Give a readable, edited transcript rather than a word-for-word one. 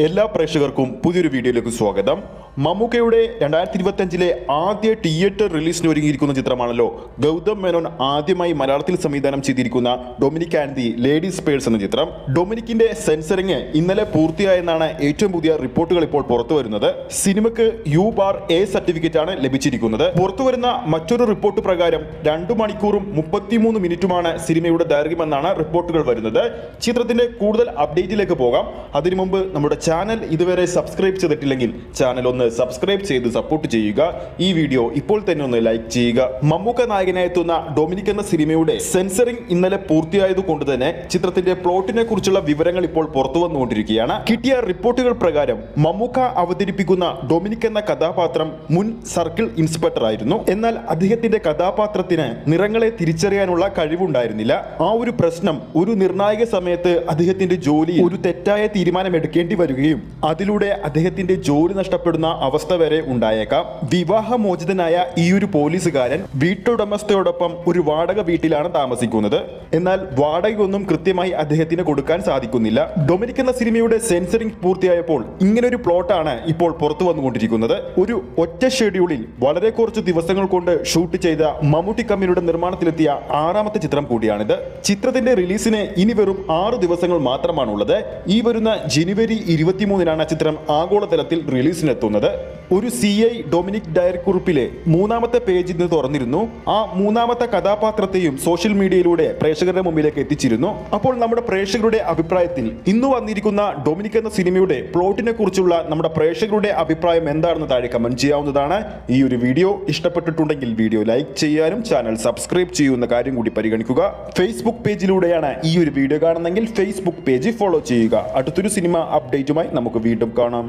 എല്ലാ പ്രേക്ഷകർക്കും പുതിയൊരു വീഡിയോയിലേക്ക് സ്വാഗതം. മമ്മൂക്കയുടെ 2025 ആദ്യ തിയേറ്റർ റിലീസിന് ഒരുങ്ങിയിരിക്കുന്ന ചിത്രമാണല്ലോ ഗൗതം മേനോൻ ആദ്യമായി മലയാളത്തിൽ സംവിധാനം ചെയ്തിരിക്കുന്ന Dominic and the ladies purse എന്ന ചിത്രം. ഡൊമിനിക്കിന്റെ സെൻസറിങ് ഇന്നലെ പൂർത്തിയായെന്നാണ് ഏറ്റവും പുതിയ റിപ്പോർട്ടുകൾ ഇപ്പോൾ പുറത്തു വരുന്നത്. സിനിമയ്ക്ക് U/A സർട്ടിഫിക്കറ്റ് ആണ് ലഭിച്ചിരിക്കുന്നത്. പുറത്തുവരുന്ന മറ്റൊരു റിപ്പോർട്ട് പ്രകാരം 2 മണിക്കൂറും 33 മിനിറ്റുമാണ് സിനിമയുടെ ദൈർഘ്യമെന്നാണ് റിപ്പോർട്ടുകൾ വരുന്നത്. ചിത്രത്തിന്റെ കൂടുതൽ അപ്ഡേറ്റിലേക്ക് പോകാം. അതിനു മുമ്പ് നമ്മുടെ ചാനൽ ഇതുവരെ സബ്സ്ക്രൈബ് ചെയ്തിട്ടില്ലെങ്കിൽ ചാനൽ ഒന്ന് സബ്സ്ക്രൈബ് ചെയ്ത് സപ്പോർട്ട് ചെയ്യുക. ഈ വീഡിയോ ഇപ്പോൾ തന്നെ ഒന്ന് ലൈക്ക് ചെയ്യുക. മമ്മൂക്ക നായകനായി എത്തുന്ന ഡൊമിനിക് എന്ന സിനിമയുടെ സെൻസറിംഗ് ഇന്നലെ പൂർത്തിയായതുകൊണ്ട് തന്നെ ചിത്രത്തിന്റെ പ്ലോട്ടിനെ കുറിച്ചുള്ള വിവരങ്ങൾ ഇപ്പോൾ പുറത്തു വന്നുകൊണ്ടിരിക്കുകയാണ്. കിട്ടിയ റിപ്പോർട്ടുകൾ പ്രകാരം മമ്മൂക്ക അവതരിപ്പിക്കുന്ന ഡൊമിനിക് എന്ന കഥാപാത്രം മുൻ സർക്കിൾ ഇൻസ്പെക്ടർ ആയിരുന്നു. എന്നാൽ അദ്ദേഹത്തിന്റെ കഥാപാത്രത്തിന് നിറങ്ങളെ തിരിച്ചറിയാനുള്ള കഴിവുണ്ടായിരുന്നില്ല. ആ ഒരു പ്രശ്നം ഒരു നിർണായക സമയത്ത് അദ്ദേഹത്തിന്റെ ജോലി ഒരു തെറ്റായ തീരുമാനം എടുക്കേണ്ടി വരികയും അതിലൂടെ അദ്ദേഹത്തിന്റെ ജോലി നഷ്ടപ്പെടുന്ന അവസ്ഥ വരെ ഉണ്ടായേക്കാം. വിവാഹമോചിതനായ ഈ ഒരു പോലീസുകാരൻ വീട്ടുടമസ്ഥയോടൊപ്പം ഒരു വാടക വീട്ടിലാണ് താമസിക്കുന്നത്. എന്നാൽ വാടകയൊന്നും കൃത്യമായി അദ്ദേഹത്തിന് കൊടുക്കാൻ സാധിക്കുന്നില്ല. ഡൊമിനിക് എന്ന സിനിമയുടെ സെൻസറിംഗ് പൂർത്തിയായപ്പോൾ ഇങ്ങനൊരു പ്ലോട്ടാണ് ഇപ്പോൾ പുറത്തു വന്നുകൊണ്ടിരിക്കുന്നത്. ഒരു ഒറ്റ ഷെഡ്യൂളിൽ വളരെ കുറച്ച് ദിവസങ്ങൾ കൊണ്ട് ഷൂട്ട് ചെയ്ത മമ്മൂട്ടി കമ്പനിയുടെ നിർമ്മാണത്തിലെത്തിയ 6ാമത്തെ ചിത്രം കൂടിയാണിത്. ചിത്രത്തിന്റെ റിലീസിന് ഇനി വെറും 6 ദിവസങ്ങൾ മാത്രമാണുള്ളത്. ഈ വരുന്ന ജനുവരി 23-നാണ് ചിത്രം ആഗോളതലത്തിൽ റിലീസിനെത്തുന്നത്. ഒരു CI ഡൊമിനിക് ഡയറിക്കുറിപ്പിലെ 3ാമത്തെ പേജിൽ നിന്ന് തുറന്നിരുന്നു. ആ 3ാമത്തെ കഥാപാത്രത്തെയും സോഷ്യൽ മീഡിയയിലൂടെ പ്രേക്ഷകരുടെ മുമ്പിലേക്ക് എത്തിച്ചിരുന്നു. അപ്പോൾ നമ്മുടെ പ്രേക്ഷകരുടെ അഭിപ്രായത്തിൽ ഇന്ന് വന്നിരിക്കുന്ന ഡൊമിനിക് എന്ന സിനിമയുടെ പ്ലോട്ടിനെ കുറിച്ചുള്ള നമ്മുടെ പ്രേക്ഷകരുടെ അഭിപ്രായം എന്താണെന്ന് താഴെ കമന്റ് ചെയ്യാവുന്നതാണ്. ഈ ഒരു വീഡിയോ ഇഷ്ടപ്പെട്ടിട്ടുണ്ടെങ്കിൽ വീഡിയോ ലൈക്ക് ചെയ്യാനും ചാനൽ സബ്സ്ക്രൈബ് ചെയ്യുന്ന കാര്യം കൂടി പരിഗണിക്കുക. ഫേസ്ബുക്ക് പേജിലൂടെയാണ് ഈ ഒരു വീഡിയോ കാണുന്നതെങ്കിൽ ഫേസ്ബുക്ക് പേജ് ഫോളോ ചെയ്യുക. അടുത്തൊരു സിനിമ അപ്ഡേറ്റുമായി നമുക്ക് വീണ്ടും കാണാം.